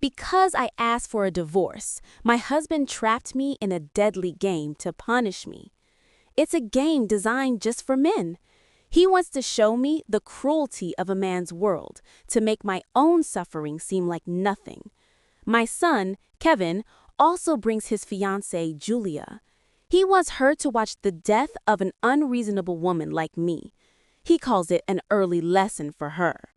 Because I asked for a divorce, my husband trapped me in a deadly game to punish me. It's a game designed just for men. He wants to show me the cruelty of a man's world, to make my own suffering seem like nothing. My son, Kevin, also brings his fiancée, Julia. He wants her to watch the death of an unreasonable woman like me. He calls it an early lesson for her.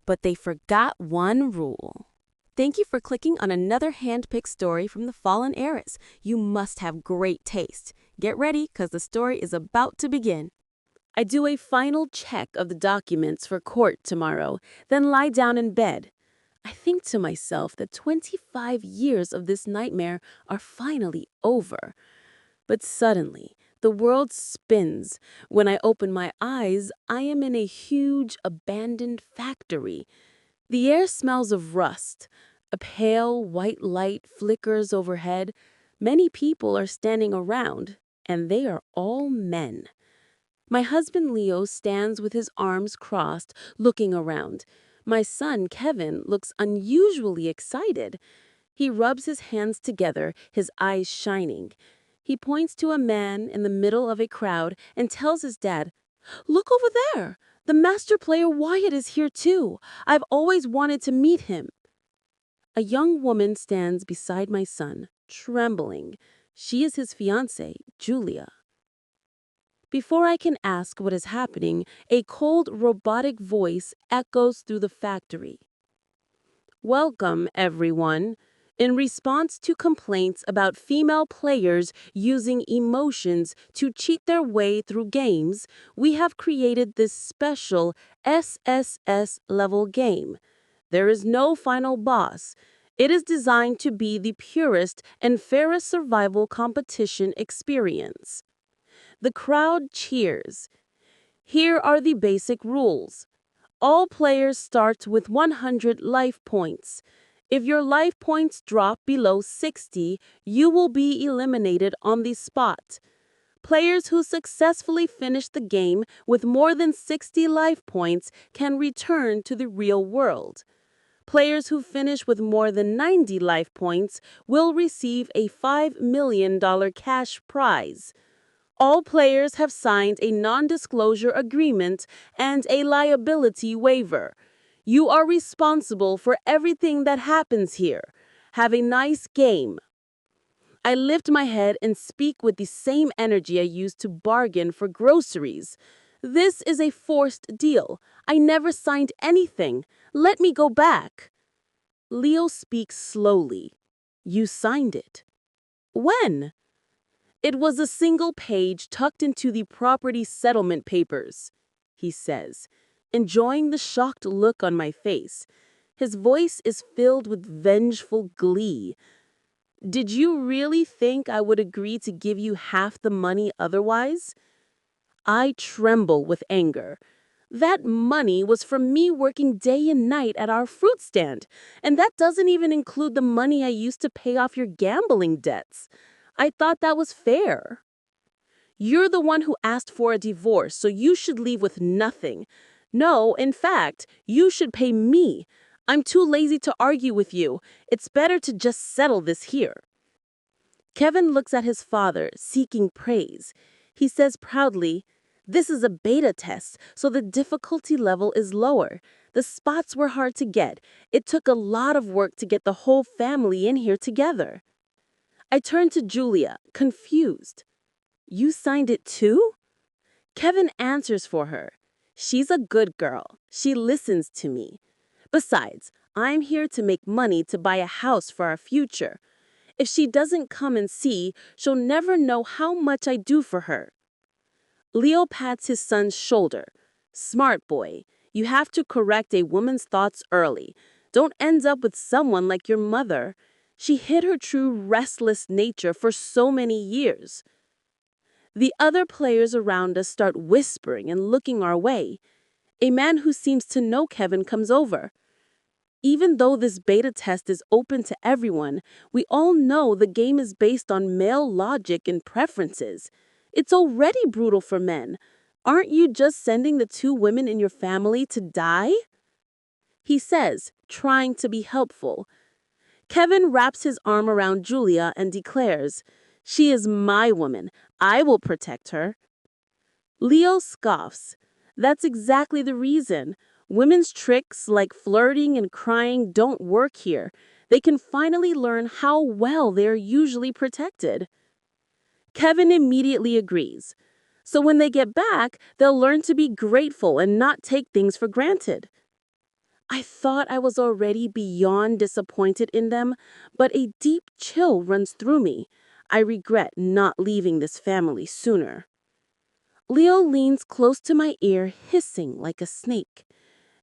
But they forgot one rule. Thank you for clicking on another hand-picked story from The Fallen Heiress. You must have great taste. Get ready, because the story is about to begin. I do a final check of the documents for court tomorrow, then lie down in bed. I think to myself that 25 years of this nightmare are finally over. But suddenly, the world spins. When I open my eyes, I am in a huge, abandoned factory. The air smells of rust. A pale, white light flickers overhead. Many people are standing around, and they are all men. My husband Leo stands with his arms crossed, looking around. My son Kevin looks unusually excited. He rubs his hands together, his eyes shining. He points to a man in the middle of a crowd and tells his dad, "Look over there! The master player Wyatt is here too. I've always wanted to meet him." A young woman stands beside my son, trembling. She is his fiancée, Julia. Before I can ask what is happening, a cold, robotic voice echoes through the factory. "Welcome, everyone. In response to complaints about female players using emotions to cheat their way through games, we have created this special SSS level game. There is no final boss. It is designed to be the purest and fairest survival competition experience." The crowd cheers. Here are the basic rules. All players start with 100 life points. If your life points drop below 60, you will be eliminated on the spot. Players who successfully finish the game with more than 60 life points can return to the real world. Players who finish with more than 90 life points will receive a $5 million cash prize. All players have signed a non-disclosure agreement and a liability waiver. You are responsible for everything that happens here. Have a nice game. I lift my head and speak with the same energy I used to bargain for groceries. This is a forced deal. I never signed anything. Let me go back. Leo speaks slowly. You signed it. When? It was a single page tucked into the property settlement papers, he says, enjoying the shocked look on my face. His voice is filled with vengeful glee. Did you really think I would agree to give you half the money otherwise? I tremble with anger. That money was from me working day and night at our fruit stand, and that doesn't even include the money I used to pay off your gambling debts. I thought that was fair. You're the one who asked for a divorce, so you should leave with nothing. No, in fact, you should pay me. I'm too lazy to argue with you. It's better to just settle this here. Kevin looks at his father, seeking praise. He says proudly, "This is a beta test, so the difficulty level is lower. The spots were hard to get. It took a lot of work to get the whole family in here together." I turn to Julia, confused. You signed it too? Kevin answers for her. She's a good girl. She listens to me. Besides, I'm here to make money to buy a house for our future. If she doesn't come and see, she'll never know how much I do for her. Leo pats his son's shoulder. Smart boy. You have to correct a woman's thoughts early. Don't end up with someone like your mother. She hid her true restless nature for so many years. The other players around us start whispering and looking our way. A man who seems to know Kevin comes over. Even though this beta test is open to everyone, we all know the game is based on male logic and preferences. It's already brutal for men. Aren't you just sending the two women in your family to die? He says, trying to be helpful. Kevin wraps his arm around Julia and declares, "She is my woman. I will protect her." Leo scoffs. That's exactly the reason. Women's tricks like flirting and crying don't work here. They can finally learn how well they are usually protected. Kevin immediately agrees. So when they get back, they'll learn to be grateful and not take things for granted. I thought I was already beyond disappointed in them, but a deep chill runs through me. I regret not leaving this family sooner. Leo leans close to my ear, hissing like a snake.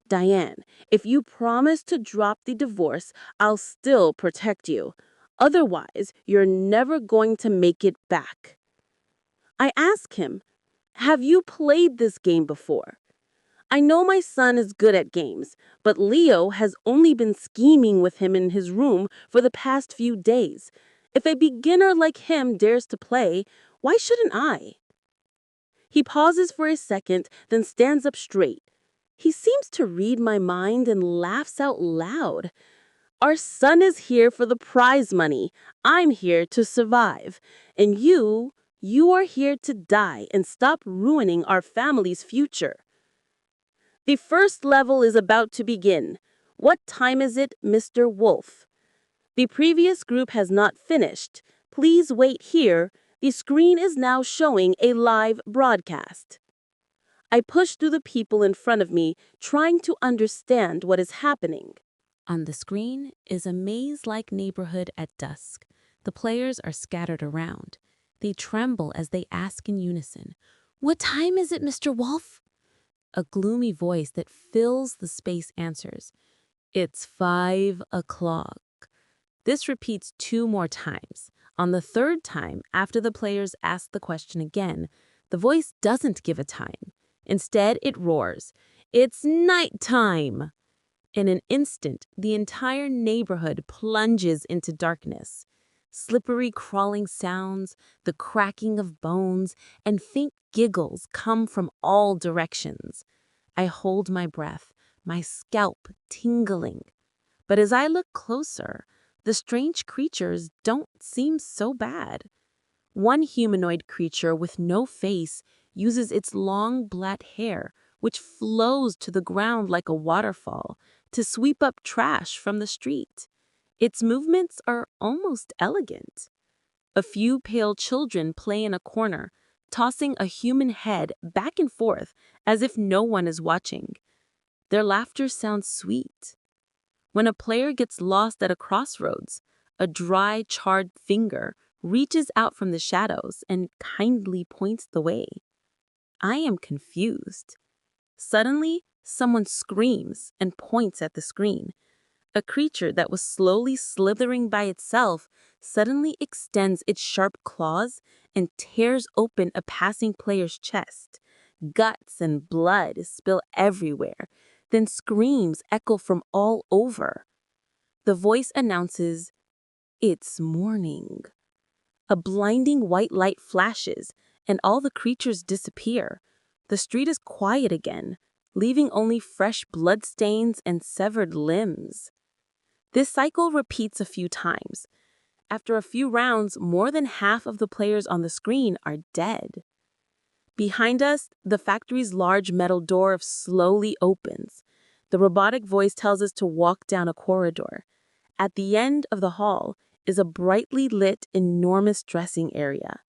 "Diane, if you promise to drop the divorce, I'll still protect you. Otherwise, you're never going to make it back." I ask him, "Have you played this game before?" I know my son is good at games, but Leo has only been scheming with him in his room for the past few days. If a beginner like him dares to play, why shouldn't I? He pauses for a second, then stands up straight. He seems to read my mind and laughs out loud. "Our son is here for the prize money. I'm here to survive. And you are here to die and stop ruining our family's future." The first level is about to begin. What time is it, Mr. Wolf? The previous group has not finished. Please wait here. The screen is now showing a live broadcast. I push through the people in front of me, trying to understand what is happening. On the screen is a maze-like neighborhood at dusk. The players are scattered around. They tremble as they ask in unison, "What time is it, Mr. Wolf?" A gloomy voice that fills the space answers, "It's 5 o'clock." This repeats 2 more times. On the third time, after the players ask the question again, the voice doesn't give a time. Instead, it roars, "It's nighttime!" In an instant, the entire neighborhood plunges into darkness. Slippery crawling sounds, the cracking of bones, and faint giggles come from all directions. I hold my breath, my scalp tingling. But as I look closer, the strange creatures don't seem so bad. One humanoid creature with no face uses its long black hair, which flows to the ground like a waterfall, to sweep up trash from the street. Its movements are almost elegant. A few pale children play in a corner, tossing a human head back and forth as if no one is watching. Their laughter sounds sweet. When a player gets lost at a crossroads, a dry, charred finger reaches out from the shadows and kindly points the way. I am confused. Suddenly, someone screams and points at the screen. A creature that was slowly slithering by itself suddenly extends its sharp claws and tears open a passing player's chest. Guts and blood spill everywhere, then screams echo from all over. The voice announces, "It's morning." A blinding white light flashes, and all the creatures disappear. The street is quiet again, leaving only fresh bloodstains and severed limbs. This cycle repeats a few times. After a few rounds, more than half of the players on the screen are dead. Behind us, the factory's large metal door slowly opens. The robotic voice tells us to walk down a corridor. At the end of the hall is a brightly lit, enormous dressing area.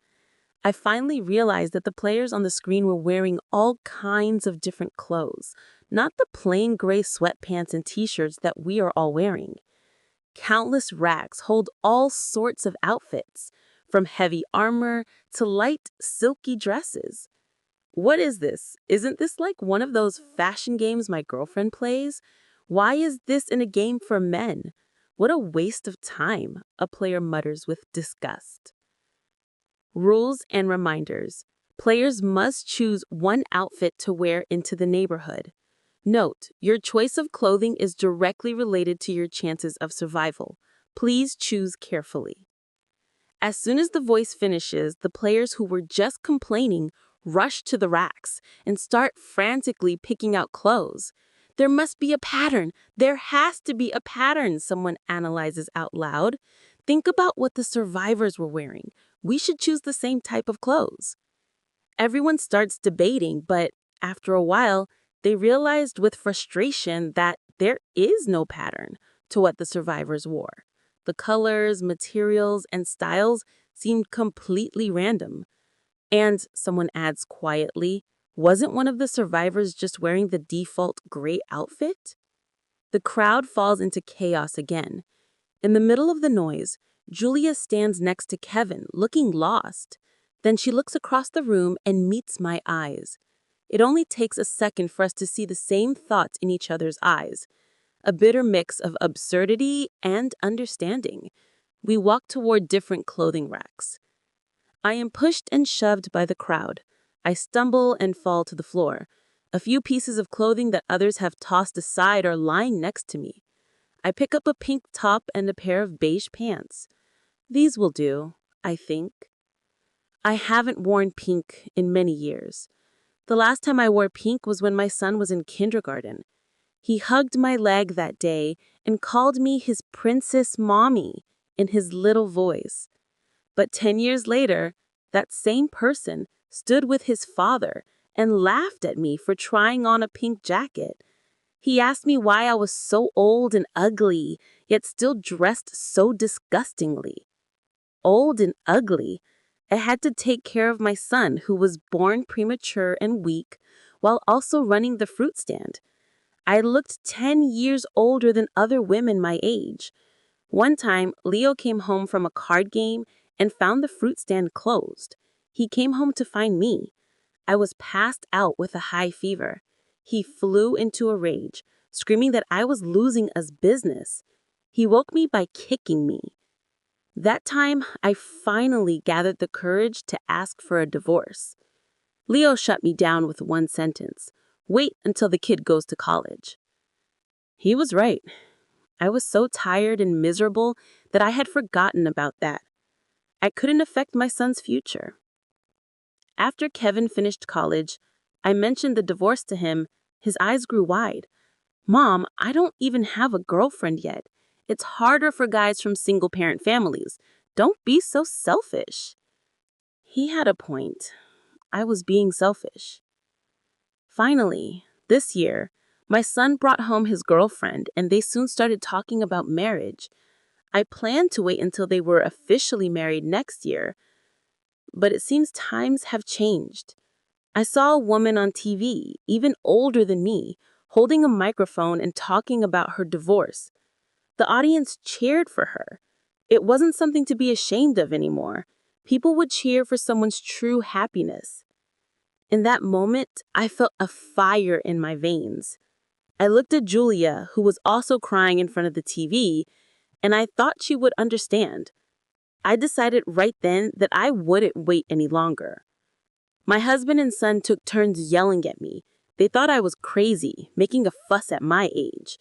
I finally realized that the players on the screen were wearing all kinds of different clothes, not the plain gray sweatpants and t-shirts that we are all wearing. Countless racks hold all sorts of outfits, from heavy armor to light, silky dresses. What is this? Isn't this like one of those fashion games my girlfriend plays? Why is this in a game for men? What a waste of time, a player mutters with disgust. Rules and reminders. Players must choose one outfit to wear into the neighborhood. Note, your choice of clothing is directly related to your chances of survival. Please choose carefully. As soon as the voice finishes, the players who were just complaining rush to the racks and start frantically picking out clothes. There must be a pattern. There has to be a pattern, someone analyzes out loud. Think about what the survivors were wearing. We should choose the same type of clothes. Everyone starts debating, but after a while, they realized with frustration that there is no pattern to what the survivors wore. The colors, materials, and styles seemed completely random. And someone adds quietly, wasn't one of the survivors just wearing the default gray outfit? The crowd falls into chaos again. In the middle of the noise, Julia stands next to Kevin, looking lost. Then she looks across the room and meets my eyes. It only takes a second for us to see the same thoughts in each other's eyes, a bitter mix of absurdity and understanding. We walk toward different clothing racks. I am pushed and shoved by the crowd. I stumble and fall to the floor. A few pieces of clothing that others have tossed aside are lying next to me. I pick up a pink top and a pair of beige pants. These will do, I think. I haven't worn pink in many years. The last time I wore pink was when my son was in kindergarten. He hugged my leg that day and called me his princess mommy in his little voice. But 10 years later, that same person stood with his father and laughed at me for trying on a pink jacket. He asked me why I was so old and ugly, yet still dressed so disgustingly. Old and ugly. I had to take care of my son, who was born premature and weak, while also running the fruit stand. I looked 10 years older than other women my age. One time, Leo came home from a card game and found the fruit stand closed. He came home to find me. I was passed out with a high fever. He flew into a rage, screaming that I was losing us business. He woke me by kicking me. That time, I finally gathered the courage to ask for a divorce. Leo shut me down with one sentence: wait until the kid goes to college. He was right. I was so tired and miserable that I had forgotten about that. I couldn't affect my son's future. After Kevin finished college, I mentioned the divorce to him. His eyes grew wide. Mom, I don't even have a girlfriend yet. It's harder for guys from single-parent families. Don't be so selfish. He had a point. I was being selfish. Finally, this year, my son brought home his girlfriend and they soon started talking about marriage. I planned to wait until they were officially married next year, but it seems times have changed. I saw a woman on TV, even older than me, holding a microphone and talking about her divorce. The audience cheered for her. It wasn't something to be ashamed of anymore. People would cheer for someone's true happiness. In that moment, I felt a fire in my veins. I looked at Julia, who was also crying in front of the TV, and I thought she would understand. I decided right then that I wouldn't wait any longer. My husband and son took turns yelling at me. They thought I was crazy, making a fuss at my age.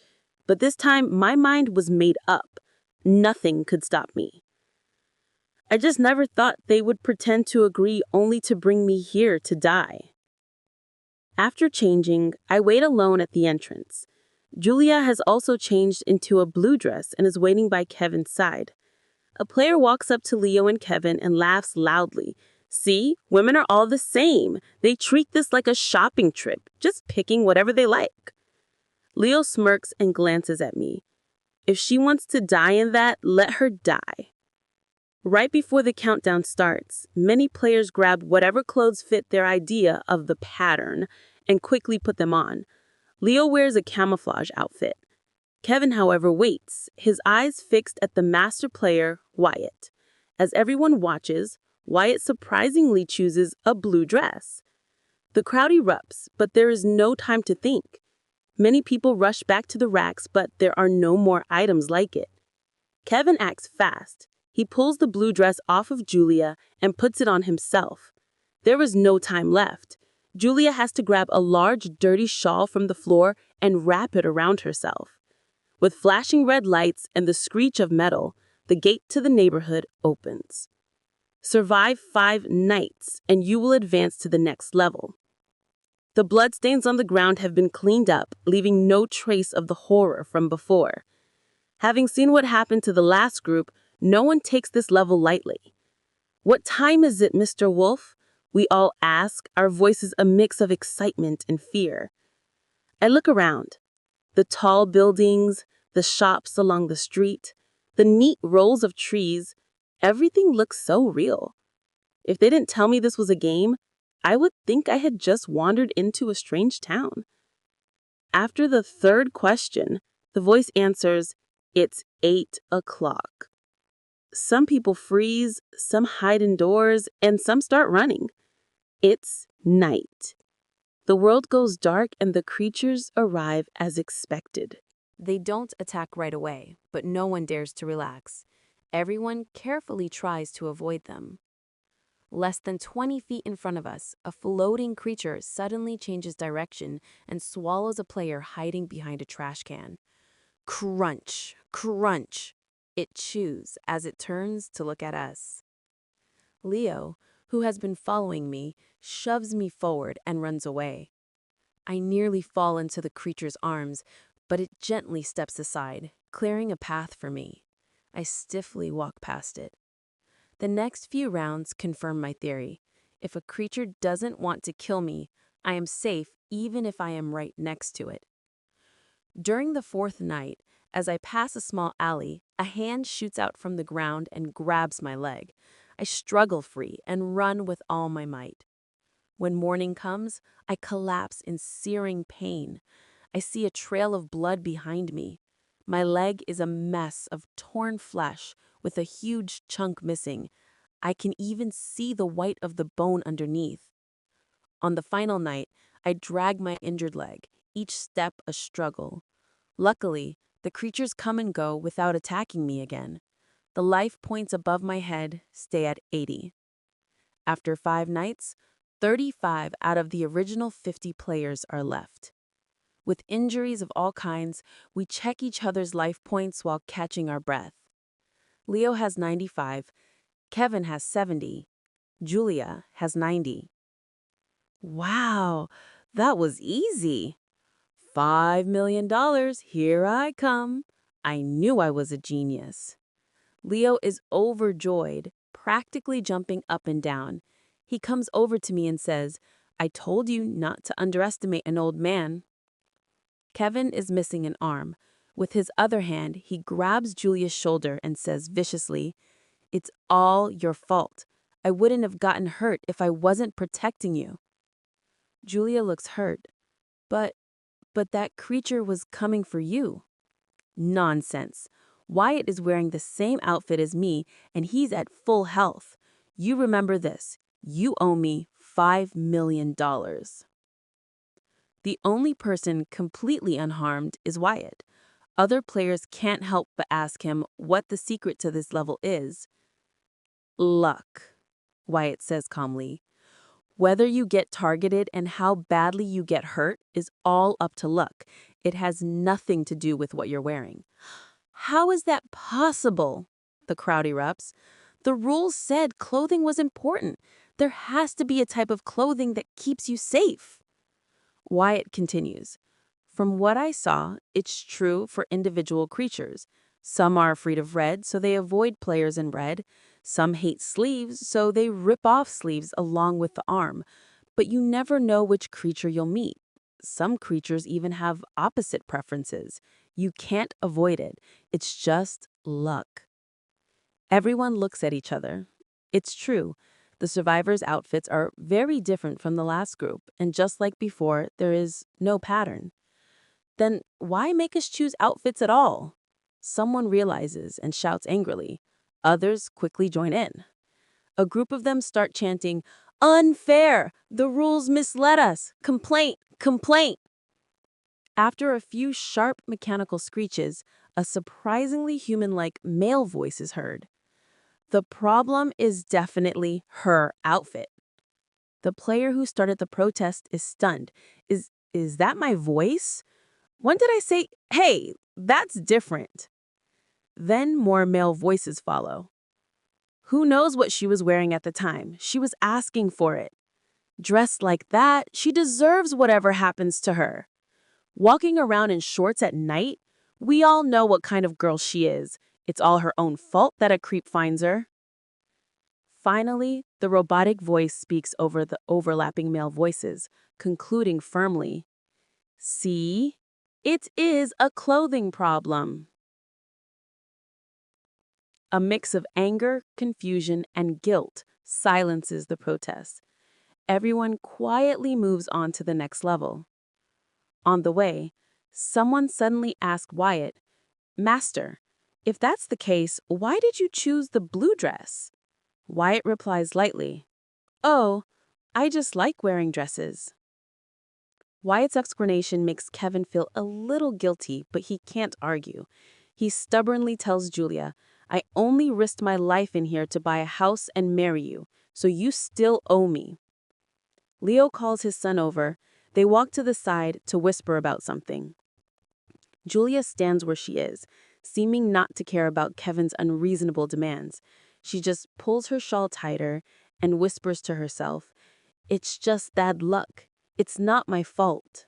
But this time, my mind was made up. Nothing could stop me. I just never thought they would pretend to agree only to bring me here to die. After changing, I wait alone at the entrance. Julia has also changed into a blue dress and is waiting by Kevin's side. A player walks up to Leo and Kevin and laughs loudly. See, women are all the same. They treat this like a shopping trip, just picking whatever they like. Leo smirks and glances at me. If she wants to die in that, let her die. Right before the countdown starts, many players grab whatever clothes fit their idea of the pattern and quickly put them on. Leo wears a camouflage outfit. Kevin, however, waits, his eyes fixed at the master player, Wyatt. As everyone watches, Wyatt surprisingly chooses a blue dress. The crowd erupts, but there is no time to think. Many people rush back to the racks, but there are no more items like it. Kevin acts fast. He pulls the blue dress off of Julia and puts it on himself. There is no time left. Julia has to grab a large, dirty shawl from the floor and wrap it around herself. With flashing red lights and the screech of metal, the gate to the neighborhood opens. Survive 5 nights, and you will advance to the next level. The bloodstains on the ground have been cleaned up, leaving no trace of the horror from before. Having seen what happened to the last group, no one takes this level lightly. "What time is it, Mr. Wolf?" we all ask, our voices a mix of excitement and fear. I look around. The tall buildings, the shops along the street, the neat rows of trees, everything looks so real. If they didn't tell me this was a game, I would think I had just wandered into a strange town. After the third question, the voice answers, "It's 8 o'clock." Some people freeze, some hide indoors, and some start running. It's night. The world goes dark and the creatures arrive as expected. They don't attack right away, but no one dares to relax. Everyone carefully tries to avoid them. Less than 20 feet in front of us, a floating creature suddenly changes direction and swallows a player hiding behind a trash can. Crunch, crunch. It chews as it turns to look at us. Leo, who has been following me, shoves me forward and runs away. I nearly fall into the creature's arms, but it gently steps aside, clearing a path for me. I stiffly walk past it. The next few rounds confirm my theory. If a creature doesn't want to kill me, I am safe even if I am right next to it. During the fourth night, as I pass a small alley, a hand shoots out from the ground and grabs my leg. I struggle free and run with all my might. When morning comes, I collapse in searing pain. I see a trail of blood behind me. My leg is a mess of torn flesh with a huge chunk missing. I can even see the white of the bone underneath. On the final night, I drag my injured leg, each step a struggle. Luckily, the creatures come and go without attacking me again. The life points above my head stay at 80. After 5 nights, 35 out of the original 50 players are left. With injuries of all kinds, we check each other's life points while catching our breath. Leo has 95, Kevin has 70, Julia has 90. Wow, that was easy. $5 million, here I come. I knew I was a genius. Leo is overjoyed, practically jumping up and down. He comes over to me and says, "I told you not to underestimate an old man." Kevin is missing an arm. With his other hand, he grabs Julia's shoulder and says viciously, "It's all your fault. I wouldn't have gotten hurt if I wasn't protecting you." Julia looks hurt. But that creature was coming for you." "Nonsense. Wyatt is wearing the same outfit as me, and he's at full health. You remember this. You owe me $5 million. The only person completely unharmed is Wyatt. Other players can't help but ask him what the secret to this level is. "Luck," Wyatt says calmly. "Whether you get targeted and how badly you get hurt is all up to luck. It has nothing to do with what you're wearing." "How is that possible?" the crowd erupts. "The rules said clothing was important. There has to be a type of clothing that keeps you safe." Wyatt continues, "From what I saw, it's true for individual creatures. Some are afraid of red, so they avoid players in red. Some hate sleeves, so they rip off sleeves along with the arm. But you never know which creature you'll meet. Some creatures even have opposite preferences. You can't avoid it. It's just luck." Everyone looks at each other. It's true. The survivors' outfits are very different from the last group, and just like before, there is no pattern. Then why make us choose outfits at all? Someone realizes and shouts angrily. Others quickly join in. A group of them start chanting, "Unfair! The rules misled us! Complaint! Complaint!" After a few sharp mechanical screeches, a surprisingly human-like male voice is heard. "The problem is definitely her outfit." The player who started the protest is stunned. Is that my voice? When did I say, "Hey, that's different"? Then more male voices follow. "Who knows what she was wearing at the time? She was asking for it." Dressed like that, she deserves whatever happens to her. Walking around in shorts at night, we all know what kind of girl she is. It's all her own fault that a creep finds her. Finally, the robotic voice speaks over the overlapping male voices, concluding firmly, "See? It is a clothing problem." A mix of anger, confusion, and guilt silences the protest. Everyone quietly moves on to the next level. On the way, someone suddenly asked Wyatt, "Master, if that's the case, why did you choose the blue dress?" Wyatt replies lightly, "Oh, I just like wearing dresses." Wyatt's explanation makes Kevin feel a little guilty, but he can't argue. He stubbornly tells Julia, "I only risked my life in here to buy a house and marry you, so you still owe me." Leo calls his son over. They walk to the side to whisper about something. Julia stands where she is, seeming not to care about Kevin's unreasonable demands. She just pulls her shawl tighter and whispers to herself, "It's just bad luck. It's not my fault."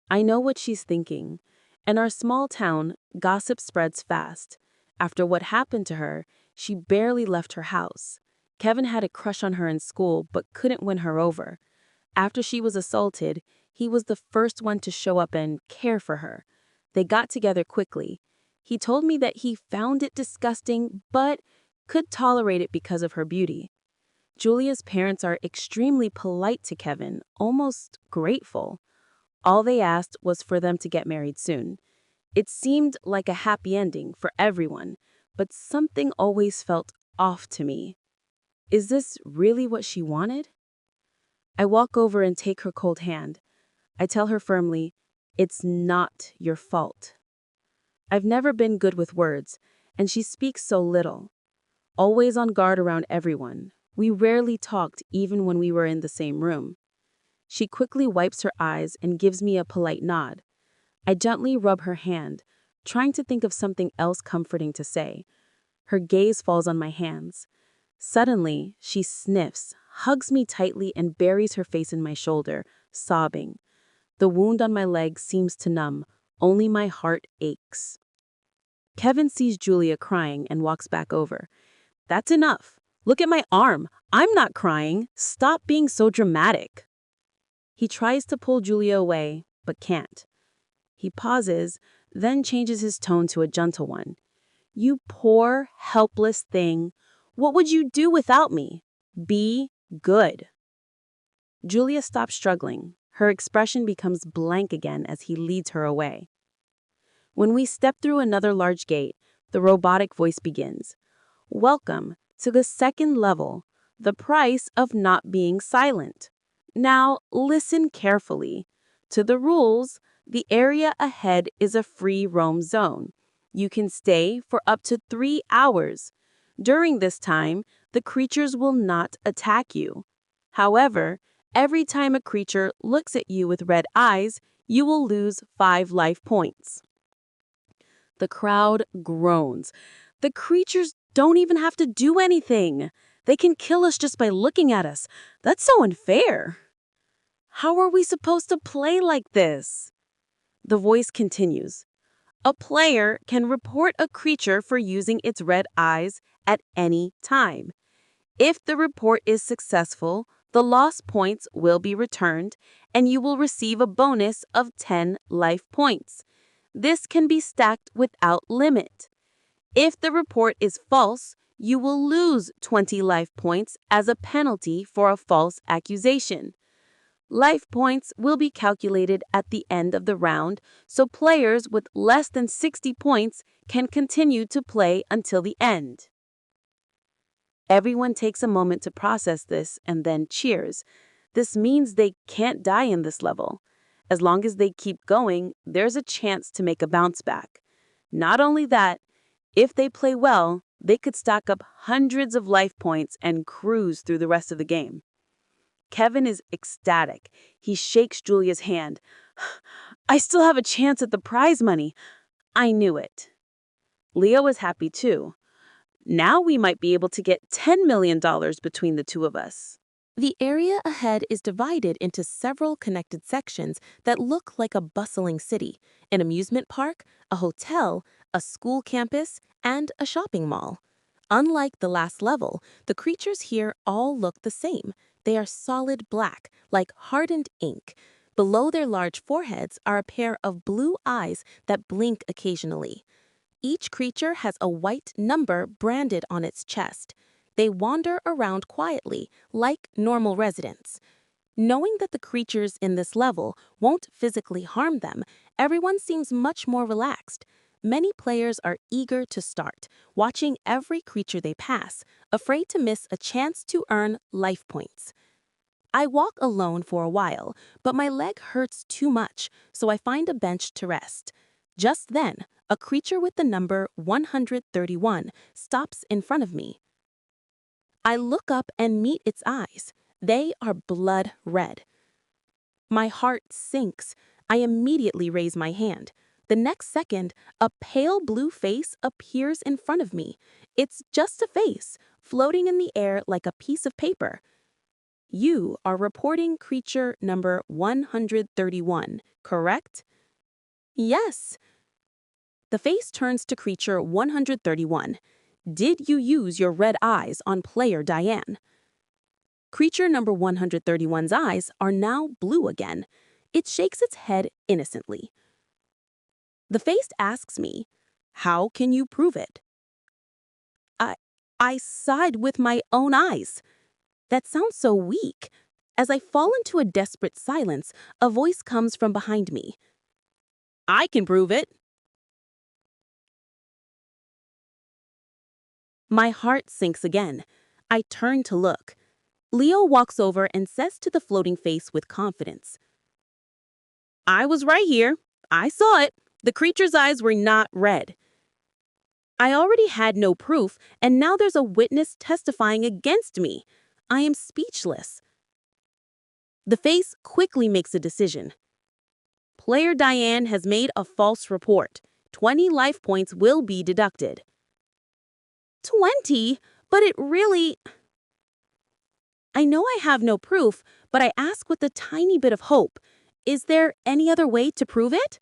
I know what she's thinking. In our small town, gossip spreads fast. After what happened to her, she barely left her house. Kevin had a crush on her in school but couldn't win her over. After she was assaulted, he was the first one to show up and care for her. They got together quickly. He told me that he found it disgusting but could tolerate it because of her beauty. Julia's parents are extremely polite to Kevin, almost grateful. All they asked was for them to get married soon. It seemed like a happy ending for everyone, but something always felt off to me. Is this really what she wanted? I walk over and take her cold hand. I tell her firmly, "It's not your fault." I've never been good with words, and she speaks so little. Always on guard around everyone. We rarely talked even when we were in the same room. She quickly wipes her eyes and gives me a polite nod. I gently rub her hand, trying to think of something else comforting to say. Her gaze falls on my hands. Suddenly, she sniffs, hugs me tightly, and buries her face in my shoulder, sobbing. The wound on my leg seems to numb, only my heart aches. Kevin sees Julia crying and walks back over. "That's enough. Look at my arm. I'm not crying. Stop being so dramatic." He tries to pull Julia away, but can't. He pauses, then changes his tone to a gentle one. "You poor, helpless thing. What would you do without me? Be good." Julia stops struggling. Her expression becomes blank again as he leads her away. When we step through another large gate, the robotic voice begins. "Welcome to the second level, the price of not being silent. Now, listen carefully. To the rules, the area ahead is a free roam zone. You can stay for up to 3 hours. During this time, the creatures will not attack you. However, every time a creature looks at you with red eyes, you will lose 5 life points." The crowd groans. "The creatures don't even have to do anything. They can kill us just by looking at us. That's so unfair. How are we supposed to play like this?" The voice continues. "A player can report a creature for using its red eyes at any time. If the report is successful, the lost points will be returned, and you will receive a bonus of 10 life points. This can be stacked without limit. If the report is false, you will lose 20 life points as a penalty for a false accusation. Life points will be calculated at the end of the round, so players with less than 60 points can continue to play until the end." Everyone takes a moment to process this and then cheers. This means they can't die in this level. As long as they keep going, there's a chance to make a bounce back. Not only that, if they play well, they could stack up hundreds of life points and cruise through the rest of the game. Kevin is ecstatic. He shakes Julia's hand. "I still have a chance at the prize money. I knew it." Leo is happy too. "Now we might be able to get $10 million between the two of us." The area ahead is divided into several connected sections that look like a bustling city: an amusement park, a hotel, a school campus, and a shopping mall. Unlike the last level, the creatures here all look the same. They are solid black, like hardened ink. Below their large foreheads are a pair of blue eyes that blink occasionally. Each creature has a white number branded on its chest. They wander around quietly, like normal residents. Knowing that the creatures in this level won't physically harm them, everyone seems much more relaxed. Many players are eager to start, watching every creature they pass, afraid to miss a chance to earn life points. I walk alone for a while, but my leg hurts too much, so I find a bench to rest. Just then, a creature with the number 131 stops in front of me. I look up and meet its eyes. They are blood red. My heart sinks. I immediately raise my hand. The next second, a pale blue face appears in front of me. It's just a face, floating in the air like a piece of paper. You are reporting creature number 131, correct? Yes. The face turns to creature 131. Did you use your red eyes on player Diane? Creature number 131's eyes are now blue again. It shakes its head innocently. The face asks me, "How can you prove it?" I sighed with my own eyes. That sounds so weak. As I fall into a desperate silence, a voice comes from behind me. "I can prove it." My heart sinks again. I turn to look. Leo walks over and says to the floating face with confidence, "I was right here. I saw it. The creature's eyes were not red." I already had no proof, and now there's a witness testifying against me. I am speechless. The face quickly makes a decision. Player Diane has made a false report. 20 life points will be deducted. 20? But it really... I know I have no proof, but I ask with a tiny bit of hope. Is there any other way to prove it?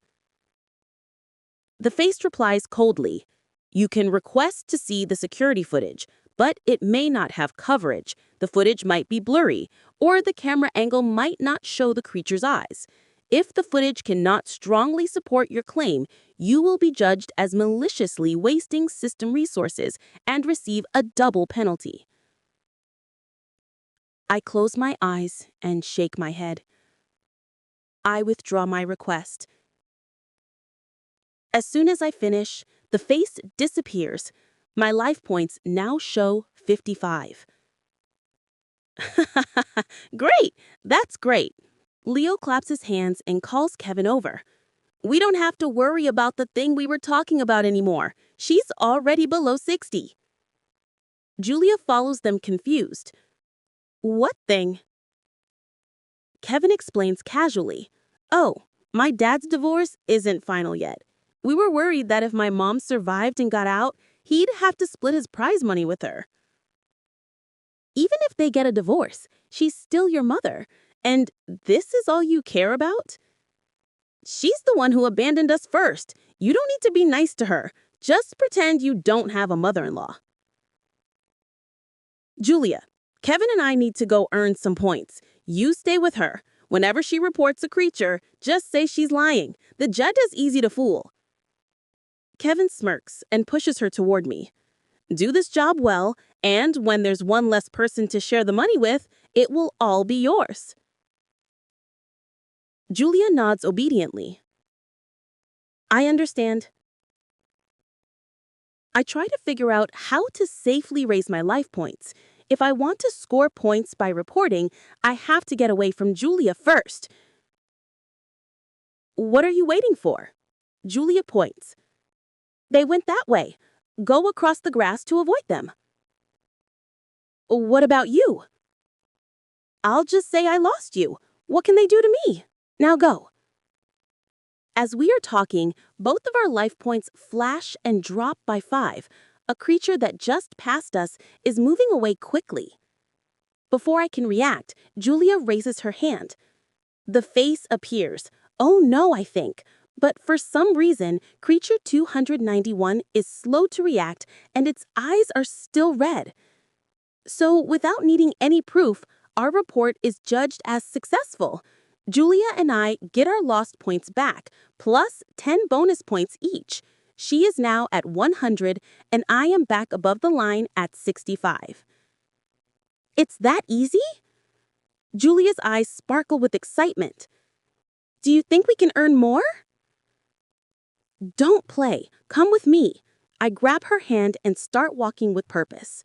The face replies coldly. You can request to see the security footage, but it may not have coverage. The footage might be blurry, or the camera angle might not show the creature's eyes. If the footage cannot strongly support your claim, you will be judged as maliciously wasting system resources and receive a double penalty. I close my eyes and shake my head. I withdraw my request. As soon as I finish, the face disappears. My life points now show 55. Great! That's great. Leo claps his hands and calls Kevin over. We don't have to worry about the thing we were talking about anymore. She's already below 60. Julia follows them confused. What thing? Kevin explains casually. Oh, my dad's divorce isn't final yet. We were worried that if my mom survived and got out, he'd have to split his prize money with her. Even if they get a divorce, she's still your mother, and this is all you care about? She's the one who abandoned us first. You don't need to be nice to her. Just pretend you don't have a mother-in-law. Julia, Kevin and I need to go earn some points. You stay with her. Whenever she reports a creature, just say she's lying. The judge is easy to fool. Kevin smirks and pushes her toward me. Do this job well, and when there's one less person to share the money with, it will all be yours. Julia nods obediently. I understand. I try to figure out how to safely raise my life points. If I want to score points by reporting, I have to get away from Julia first. What are you waiting for? Julia points. They went that way. Go across the grass to avoid them. What about you? I'll just say I lost you. What can they do to me? Now go. As we are talking, both of our life points flash and drop by 5. A creature that just passed us is moving away quickly. Before I can react, Julia raises her hand. The face appears. Oh no, I think. But for some reason, creature 291 is slow to react and its eyes are still red. So, without needing any proof, our report is judged as successful. Julia and I get our lost points back, plus 10 bonus points each. She is now at 100, and I am back above the line at 65. It's that easy? Julia's eyes sparkle with excitement. Do you think we can earn more? Don't play. Come with me. I grab her hand and start walking with purpose.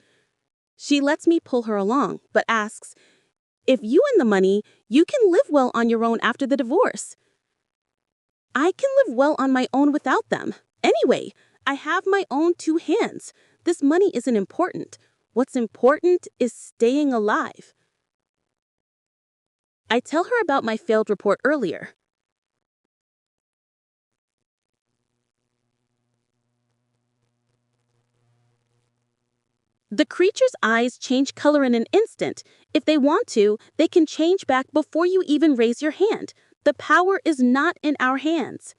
She lets me pull her along, but asks, if you win the money, you can live well on your own after the divorce. I can live well on my own without them. Anyway, I have my own 2 hands. This money isn't important. What's important is staying alive. I tell her about my failed report earlier. The creature's eyes change color in an instant. If they want to, they can change back before you even raise your hand. The power is not in our hands.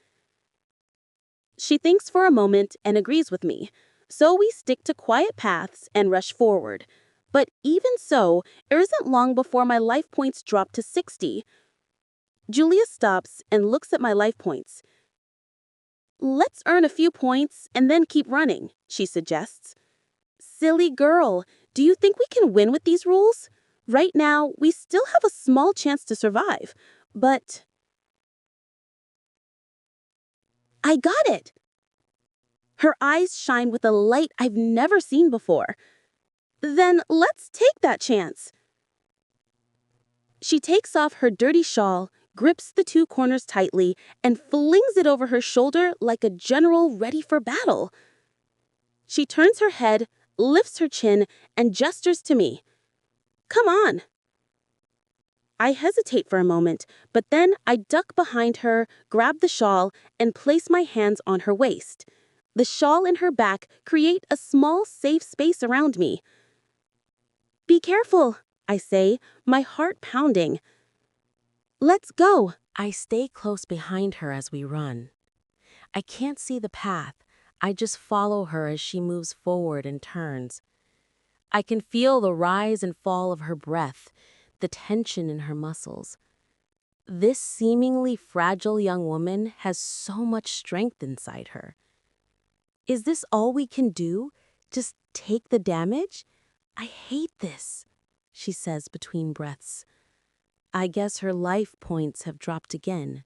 She thinks for a moment and agrees with me. So we stick to quiet paths and rush forward. But even so, it isn't long before my life points drop to 60. Julia stops and looks at my life points. Let's earn a few points and then keep running, she suggests. Silly girl, do you think we can win with these rules? Right now, we still have a small chance to survive, but... I got it! Her eyes shine with a light I've never seen before. Then let's take that chance. She takes off her dirty shawl, grips the 2 corners tightly, and flings it over her shoulder like a general ready for battle. She turns her head, lifts her chin, and gestures to me. Come on. I hesitate for a moment, but then I duck behind her, grab the shawl, and place my hands on her waist. The shawl and her back create a small, safe space around me. Be careful, I say, my heart pounding. Let's go. I stay close behind her as we run. I can't see the path. I just follow her as she moves forward and turns. I can feel the rise and fall of her breath, the tension in her muscles. This seemingly fragile young woman has so much strength inside her. Is this all we can do? Just take the damage? I hate this, she says between breaths. I guess her life points have dropped again.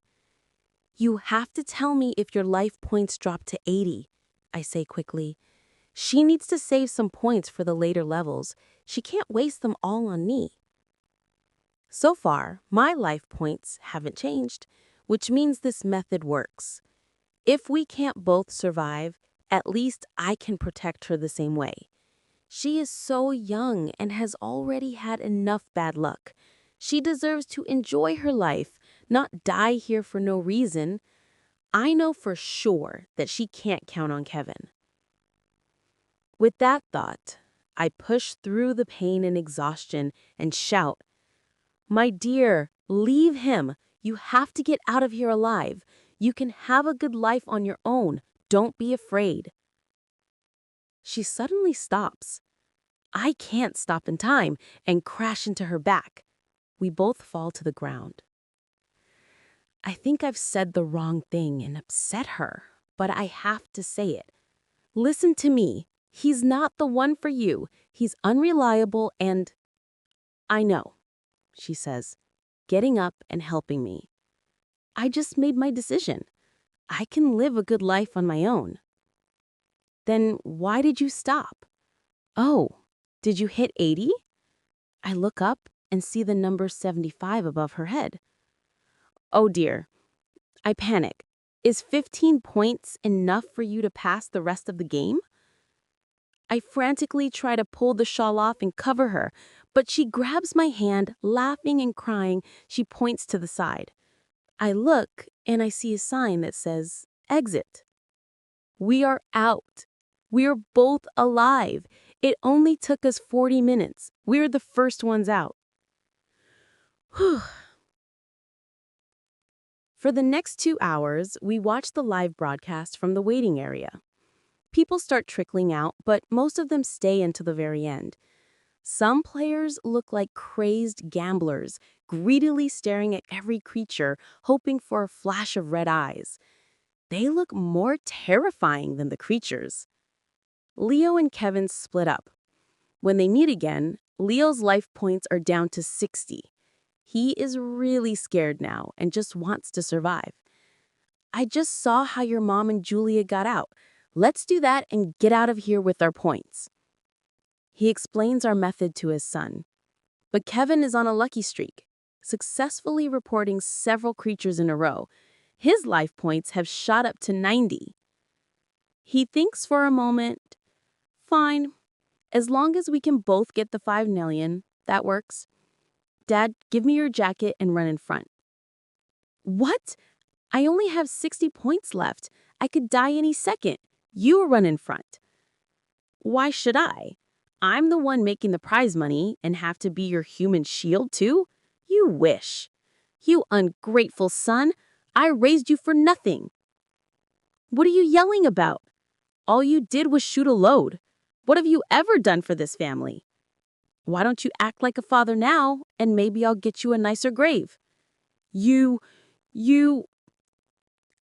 You have to tell me if your life points drop to 80, I say quickly. She needs to save some points for the later levels. She can't waste them all on me. So far, my life points haven't changed, which means this method works. If we can't both survive, at least I can protect her the same way. She is so young and has already had enough bad luck. She deserves to enjoy her life, not die here for no reason. I know for sure that she can't count on Kevin. With that thought, I push through the pain and exhaustion and shout, My dear, leave him. You have to get out of here alive. You can have a good life on your own. Don't be afraid. She suddenly stops. I can't stop in time and crash into her back. We both fall to the ground. I think I've said the wrong thing and upset her, but I have to say it. Listen to me. He's not the one for you. He's unreliable and... I know, she says, getting up and helping me. I just made my decision. I can live a good life on my own. Then why did you stop? Oh, did you hit 80? I look up and see the number 75 above her head. Oh dear. I panic. Is 15 points enough for you to pass the rest of the game? I frantically try to pull the shawl off and cover her, but she grabs my hand, laughing and crying. She points to the side. I look and I see a sign that says, Exit. We are out. We are both alive. It only took us 40 minutes. We're the first ones out. Whew. For the next 2 hours, we watched the live broadcast from the waiting area. People start trickling out, but most of them stay until the very end. Some players look like crazed gamblers, greedily staring at every creature, hoping for a flash of red eyes. They look more terrifying than the creatures. Leo and Kevin split up. When they meet again, Leo's life points are down to 60. He is really scared now and just wants to survive. I just saw how your mom and Julia got out. Let's do that and get out of here with our points. He explains our method to his son. But Kevin is on a lucky streak, successfully reporting several creatures in a row. His life points have shot up to 90. He thinks for a moment, fine, as long as we can both get the 5 million, that works. Dad, give me your jacket and run in front. What? I only have 60 points left. I could die any second. You run in front. Why should I? I'm the one making the prize money and have to be your human shield too? You wish. You ungrateful son. I raised you for nothing. What are you yelling about? All you did was shoot a load. What have you ever done for this family? Why don't you act like a father now, and maybe I'll get you a nicer grave? You...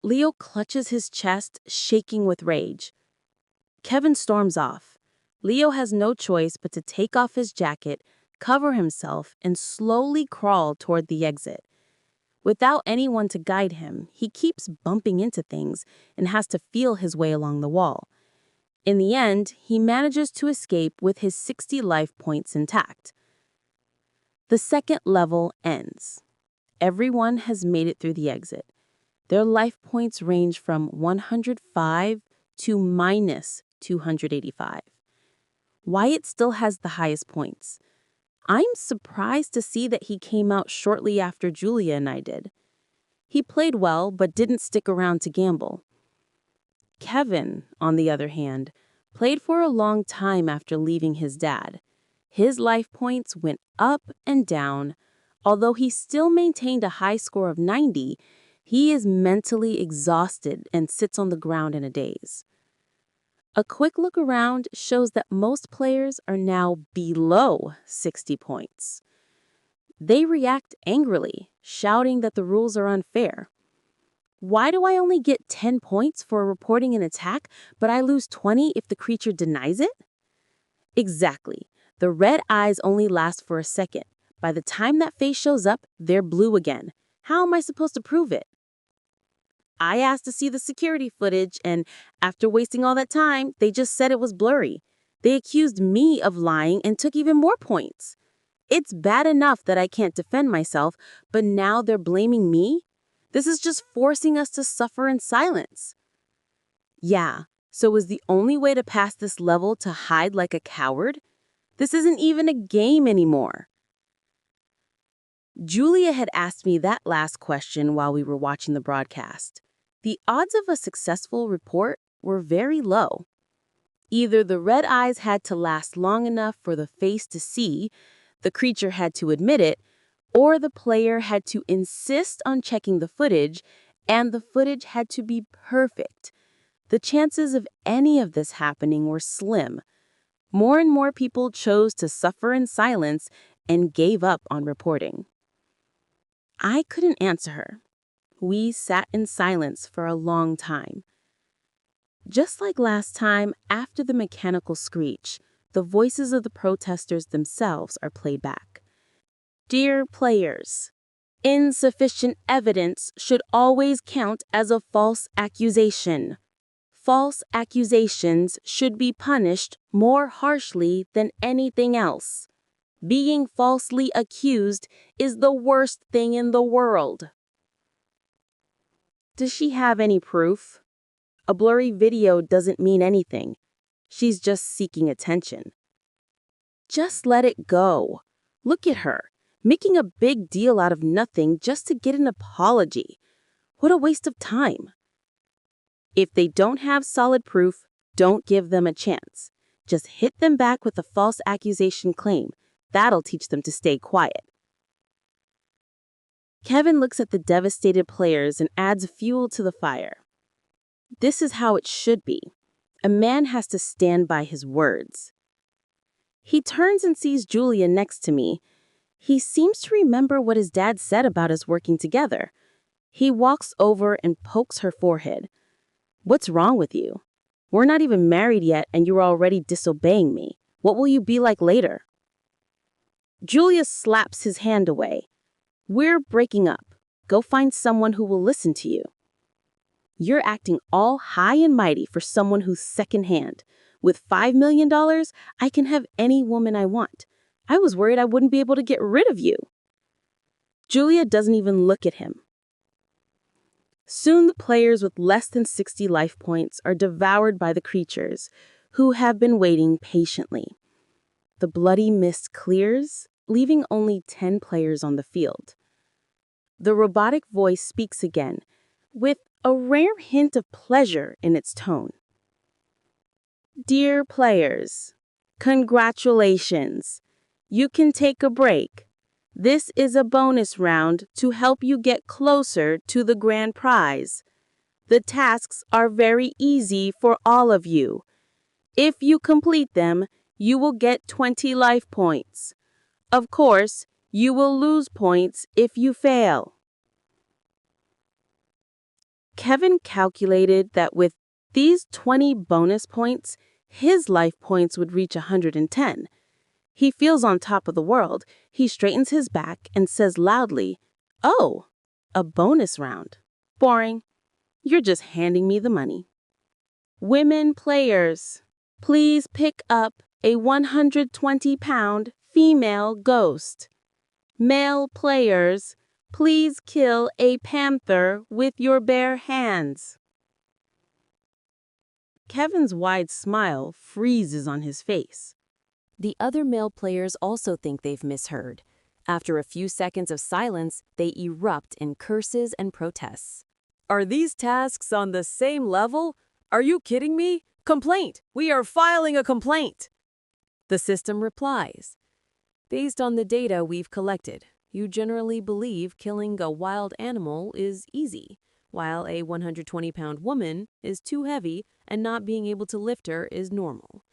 Leo clutches his chest, shaking with rage. Kevin storms off. Leo has no choice but to take off his jacket, cover himself, and slowly crawl toward the exit. Without anyone to guide him, he keeps bumping into things and has to feel his way along the wall. In the end, he manages to escape with his 60 life points intact. The second level ends. Everyone has made it through the exit. Their life points range from 105 to minus 285. Wyatt still has the highest points. I'm surprised to see that he came out shortly after Julia and I did. He played well, but didn't stick around to gamble. Kevin, on the other hand, played for a long time after leaving his dad. His life points went up and down. Although he still maintained a high score of 90, he is mentally exhausted and sits on the ground in a daze. A quick look around shows that most players are now below 60 points. They react angrily, shouting that the rules are unfair. Why do I only get 10 points for reporting an attack, but I lose 20 if the creature denies it? Exactly. The red eyes only last for a second. By the time that face shows up, they're blue again. How am I supposed to prove it? I asked to see the security footage, and after wasting all that time, they just said it was blurry. They accused me of lying and took even more points. It's bad enough that I can't defend myself, but now they're blaming me? This is just forcing us to suffer in silence. Yeah, so is the only way to pass this level to hide like a coward? This isn't even a game anymore. Julia had asked me that last question while we were watching the broadcast. The odds of a successful report were very low. Either the red eyes had to last long enough for the face to see, the creature had to admit it, or the player had to insist on checking the footage, and the footage had to be perfect. The chances of any of this happening were slim. More and more people chose to suffer in silence and gave up on reporting. I couldn't answer her. We sat in silence for a long time. Just like last time, after the mechanical screech, the voices of the protesters themselves are played back. Dear players, insufficient evidence should always count as a false accusation. False accusations should be punished more harshly than anything else. Being falsely accused is the worst thing in the world. Does she have any proof? A blurry video doesn't mean anything. She's just seeking attention. Just let it go. Look at her, making a big deal out of nothing just to get an apology. What a waste of time. If they don't have solid proof, don't give them a chance. Just hit them back with a false accusation claim. That'll teach them to stay quiet. Kevin looks at the devastated players and adds fuel to the fire. This is how it should be. A man has to stand by his words. He turns and sees Julia next to me. He seems to remember what his dad said about us working together. He walks over and pokes her forehead. "What's wrong with you? We're not even married yet and you're already disobeying me. What will you be like later?" Julia slaps his hand away. "We're breaking up. Go find someone who will listen to you. You're acting all high and mighty for someone who's secondhand. With $5 million, I can have any woman I want. I was worried I wouldn't be able to get rid of you." Julia doesn't even look at him. Soon the players with less than 60 life points are devoured by the creatures, who have been waiting patiently. The bloody mist clears, leaving only 10 players on the field. The robotic voice speaks again, with a rare hint of pleasure in its tone. "Dear players, congratulations. You can take a break. This is a bonus round to help you get closer to the grand prize. The tasks are very easy for all of you. If you complete them, you will get 20 life points. Of course, you will lose points if you fail." Kevin calculated that with these 20 bonus points, his life points would reach 110. He feels on top of the world. He straightens his back and says loudly, "Oh, a bonus round. Boring. You're just handing me the money. Women players, please pick up a 120-pound female ghost. Male players, please kill a panther with your bare hands." Kevin's wide smile freezes on his face. The other male players also think they've misheard. After a few seconds of silence, they erupt in curses and protests. "Are these tasks on the same level? Are you kidding me? Complaint! We are filing a complaint!" The system replies, "Based on the data we've collected, you generally believe killing a wild animal is easy, while a 120-pound woman is too heavy and not being able to lift her is normal.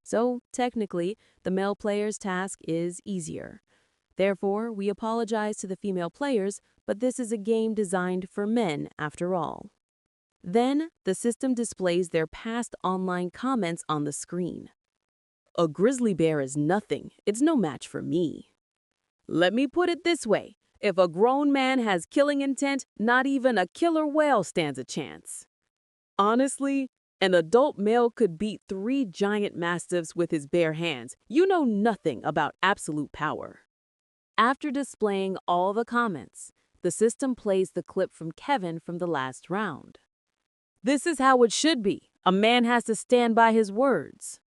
So, technically, the male player's task is easier. Therefore, we apologize to the female players, but this is a game designed for men after all." Then, the system displays their past online comments on the screen. "A grizzly bear is nothing. It's no match for me. Let me put it this way. If a grown man has killing intent, not even a killer whale stands a chance. Honestly, an adult male could beat 3 giant mastiffs with his bare hands. You know nothing about absolute power." After displaying all the comments, the system plays the clip from Kevin from the last round. "This is how it should be. A man has to stand by his words."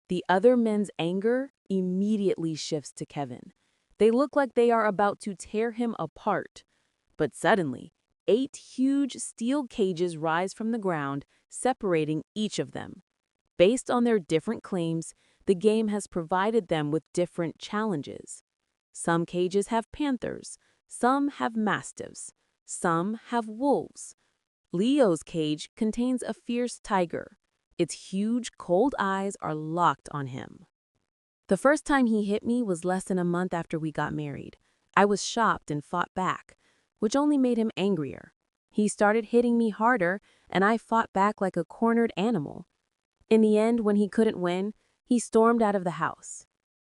The other men's anger immediately shifts to Kevin. They look like they are about to tear him apart. But suddenly, 8 huge steel cages rise from the ground, separating each of them. Based on their different claims, the game has provided them with different challenges. Some cages have panthers, some have mastiffs, some have wolves. Leo's cage contains a fierce tiger. Its huge, cold eyes are locked on him. The first time he hit me was less than a month after we got married. I was shocked and fought back, which only made him angrier. He started hitting me harder, and I fought back like a cornered animal. In the end, when he couldn't win, he stormed out of the house.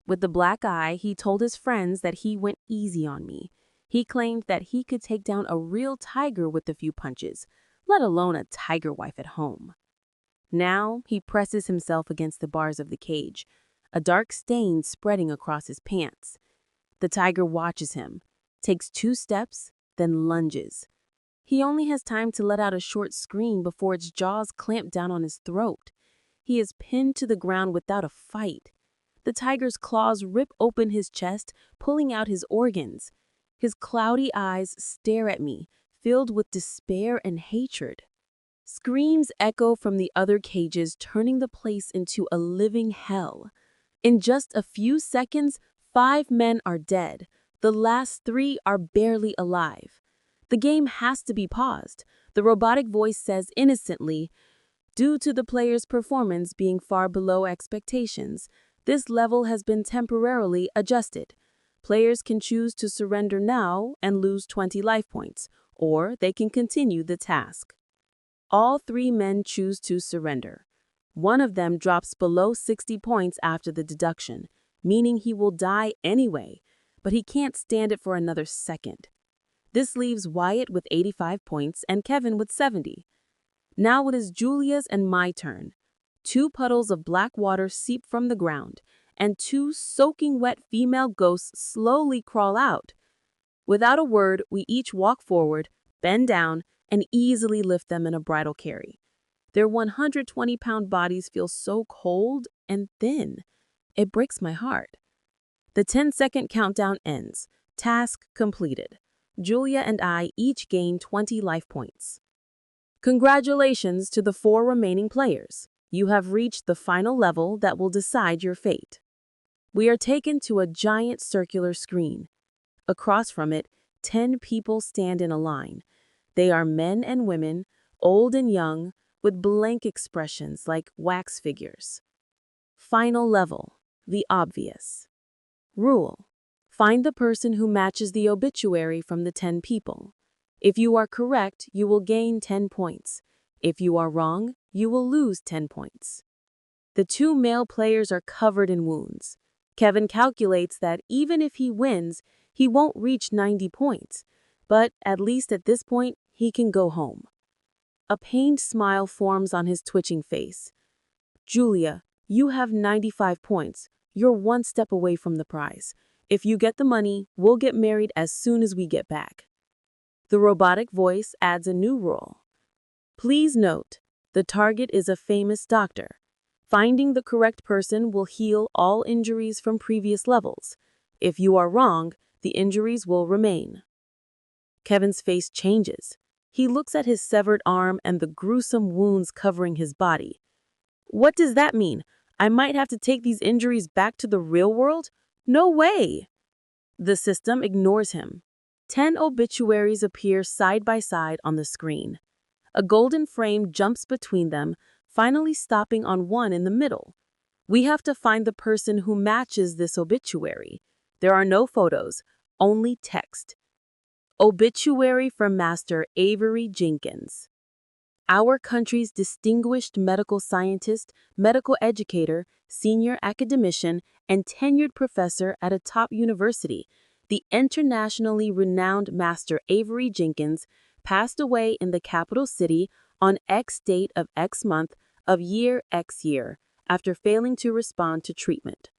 With the black eye, he told his friends that he went easy on me. He claimed that he could take down a real tiger with a few punches, let alone a tiger wife at home. Now, he presses himself against the bars of the cage, a dark stain spreading across his pants. The tiger watches him, takes 2 steps, then lunges. He only has time to let out a short scream before its jaws clamp down on his throat. He is pinned to the ground without a fight. The tiger's claws rip open his chest, pulling out his organs. His cloudy eyes stare at me, filled with despair and hatred. Screams echo from the other cages, turning the place into a living hell. In just a few seconds, 5 men are dead. The last 3 are barely alive. The game has to be paused. The robotic voice says innocently, "Due to the player's performance being far below expectations, this level has been temporarily adjusted. Players can choose to surrender now and lose 20 life points, or they can continue the task." All 3 men choose to surrender. One of them drops below 60 points after the deduction, meaning he will die anyway, but he can't stand it for another second. This leaves Wyatt with 85 points and Kevin with 70. Now it is Julia's and my turn. 2 puddles of black water seep from the ground, and 2 soaking wet female ghosts slowly crawl out. Without a word, we each walk forward, bend down, and easily lift them in a bridal carry. Their 120-pound bodies feel so cold and thin. It breaks my heart. The 10-second countdown ends. Task completed. Julia and I each gain 20 life points. Congratulations to the 4 remaining players. You have reached the final level that will decide your fate. We are taken to a giant circular screen. Across from it, 10 people stand in a line. They are men and women, old and young, with blank expressions like wax figures. Final level, the obvious. Rule: find the person who matches the obituary from the 10 people. If you are correct, you will gain 10 points. If you are wrong, you will lose 10 points. The 2 male players are covered in wounds. Kevin calculates that even if he wins, he won't reach 90 points, but at least at this point, he can go home. A pained smile forms on his twitching face. "Julia, you have 95 points. You're 1 step away from the prize. If you get the money, we'll get married as soon as we get back." The robotic voice adds a new rule. Please note, the target is a famous doctor. Finding the correct person will heal all injuries from previous levels. If you are wrong, the injuries will remain. Kevin's face changes. He looks at his severed arm and the gruesome wounds covering his body. What does that mean? I might have to take these injuries back to the real world? No way! The system ignores him. 10 obituaries appear side by side on the screen. A golden frame jumps between them, finally stopping on one in the middle. We have to find the person who matches this obituary. There are no photos, only text. Obituary for Master Avery Jenkins. Our country's distinguished medical scientist, medical educator, senior academician, and tenured professor at a top university, the internationally renowned Master Avery Jenkins, passed away in the capital city on X date of X month of year X year after failing to respond to treatment.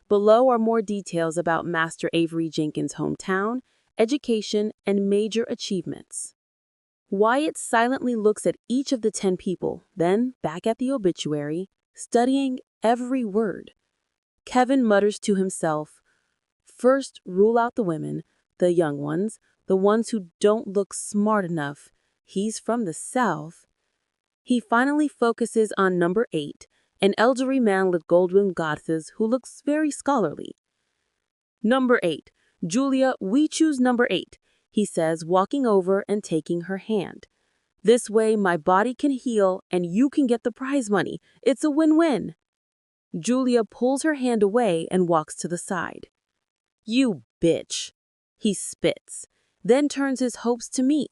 Below are more details about Master Avery Jenkins' hometown, education, and major achievements. Wyatt silently looks at each of the 10 people, then back at the obituary, studying every word. Kevin mutters to himself, "First, rule out the women, the young ones, the ones who don't look smart enough. He's from the South." He finally focuses on number 8, an elderly man with golden glasses who looks very scholarly. "Number 8. Julia, we choose number 8, he says, walking over and taking her hand. "This way my body can heal and you can get the prize money. It's a win-win." Julia pulls her hand away and walks to the side. "You bitch," he spits, then turns his hopes to me.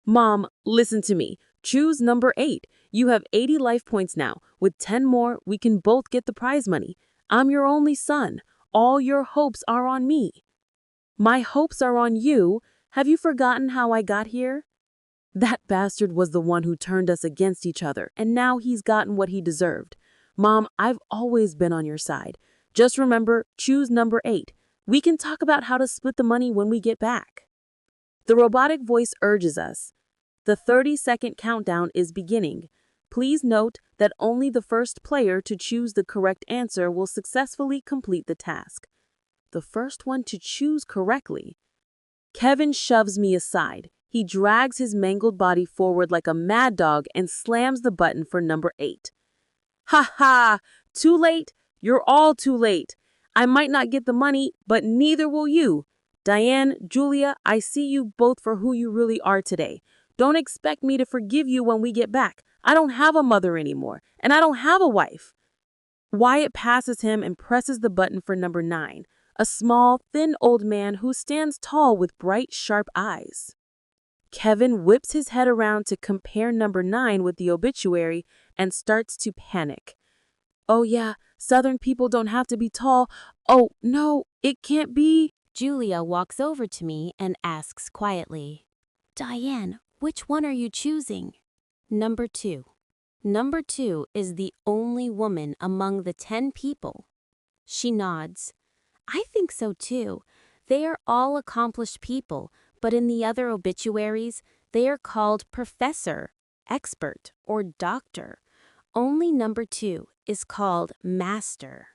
"Mom, listen to me. Choose number 8. You have 80 life points now. With 10 more, we can both get the prize money. I'm your only son. All your hopes are on me." "My hopes are on you. Have you forgotten how I got here? That bastard was the one who turned us against each other, and now he's gotten what he deserved. Mom, I've always been on your side. Just remember, choose number 8. We can talk about how to split the money when we get back." The robotic voice urges us. The 30-second countdown is beginning. Please note that only the first player to choose the correct answer will successfully complete the task. The first one to choose correctly. Kevin shoves me aside. He drags his mangled body forward like a mad dog and slams the button for number 8. Ha ha! Too late? You're all too late. I might not get the money, but neither will you. Diane, Julia, I see you both for who you really are today. Don't expect me to forgive you when we get back. I don't have a mother anymore, and I don't have a wife. Wyatt passes him and presses the button for number 9, a small, thin old man who stands tall with bright, sharp eyes. Kevin whips his head around to compare number 9 with the obituary and starts to panic. Oh yeah, Southern people don't have to be tall. Oh no, it can't be. Julia walks over to me and asks quietly, Diane, which one are you choosing? Number 2. Number 2 is the only woman among the 10 people. She nods. I think so too. They are all accomplished people, but in the other obituaries, they are called professor, expert, or doctor. Only number 2 is called master.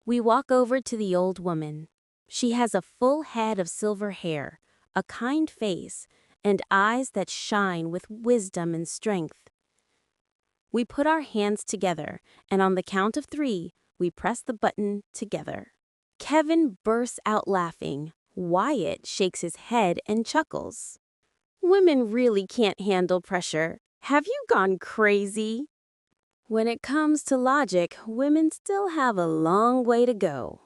We walk over to the old woman. She has a full head of silver hair, a kind face, and eyes that shine with wisdom and strength. We put our hands together, and on the count of 3, we press the button together. Kevin bursts out laughing. Wyatt shakes his head and chuckles. Women really can't handle pressure. Have you gone crazy? When it comes to logic, women still have a long way to go.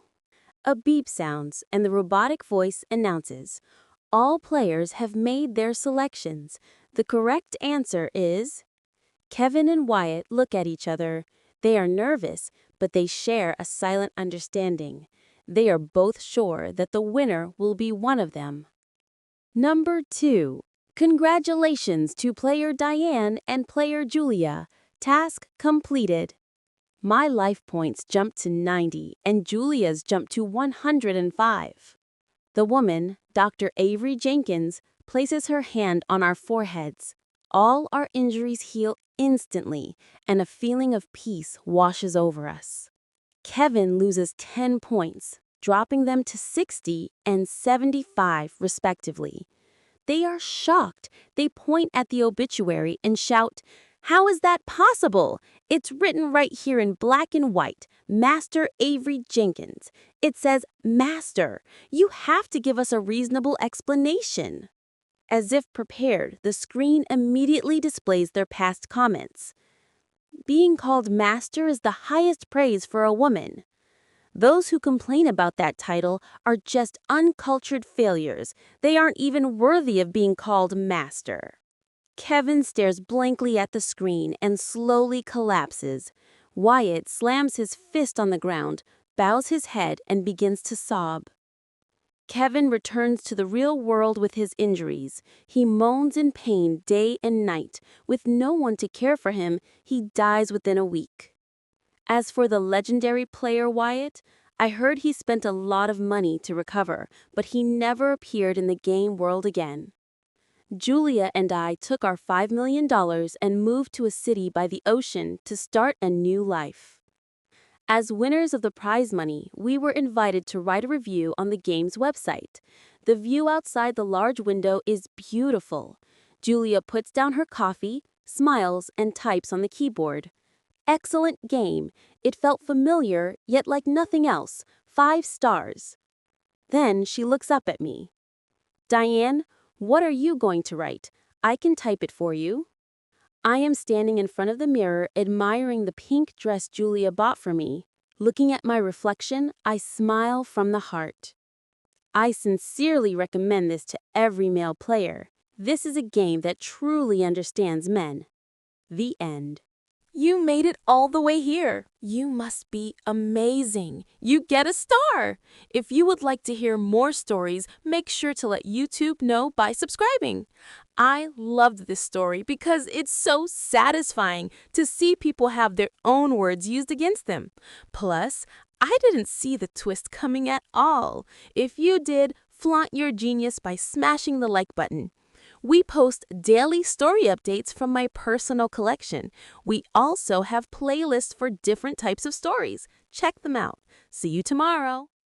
A beep sounds, and the robotic voice announces, all players have made their selections. The correct answer is... Kevin and Wyatt look at each other. They are nervous, but they share a silent understanding. They are both sure that the winner will be one of them. Number 2. Congratulations to player Diane and player Julia. Task completed. My life points jumped to 90 and Julia's jumped to 105. The woman, Dr. Avery Jenkins, places her hand on our foreheads. All our injuries heal instantly, and a feeling of peace washes over us. Kevin loses 10 points, dropping them to 60 and 75 respectively. They are shocked. They point at the obituary and shout, "How is that possible? It's written right here in black and white, Master Avery Jenkins. It says Master. You have to give us a reasonable explanation." As if prepared, the screen immediately displays their past comments. Being called Master is the highest praise for a woman. Those who complain about that title are just uncultured failures. They aren't even worthy of being called Master. Kevin stares blankly at the screen and slowly collapses. Wyatt slams his fist on the ground, bows his head, and begins to sob. Kevin returns to the real world with his injuries. He moans in pain day and night. With no one to care for him, he dies within a week. As for the legendary player Wyatt, I heard he spent a lot of money to recover, but he never appeared in the game world again. Julia and I took our $5 million and moved to a city by the ocean to start a new life. As winners of the prize money, we were invited to write a review on the game's website. The view outside the large window is beautiful. Julia puts down her coffee, smiles, and types on the keyboard. Excellent game. It felt familiar, yet like nothing else. 5 stars. Then she looks up at me. Diane, what are you going to write? I can type it for you. I am standing in front of the mirror, admiring the pink dress Julia bought for me. Looking at my reflection, I smile from the heart. I sincerely recommend this to every male player. This is a game that truly understands men. The end. You made it all the way here. You must be amazing. You get a star. If you would like to hear more stories, make sure to let YouTube know by subscribing. I loved this story because it's so satisfying to see people have their own words used against them. Plus, I didn't see the twist coming at all. If you did, flaunt your genius by smashing the like button. We post daily story updates from my personal collection. We also have playlists for different types of stories. Check them out. See you tomorrow.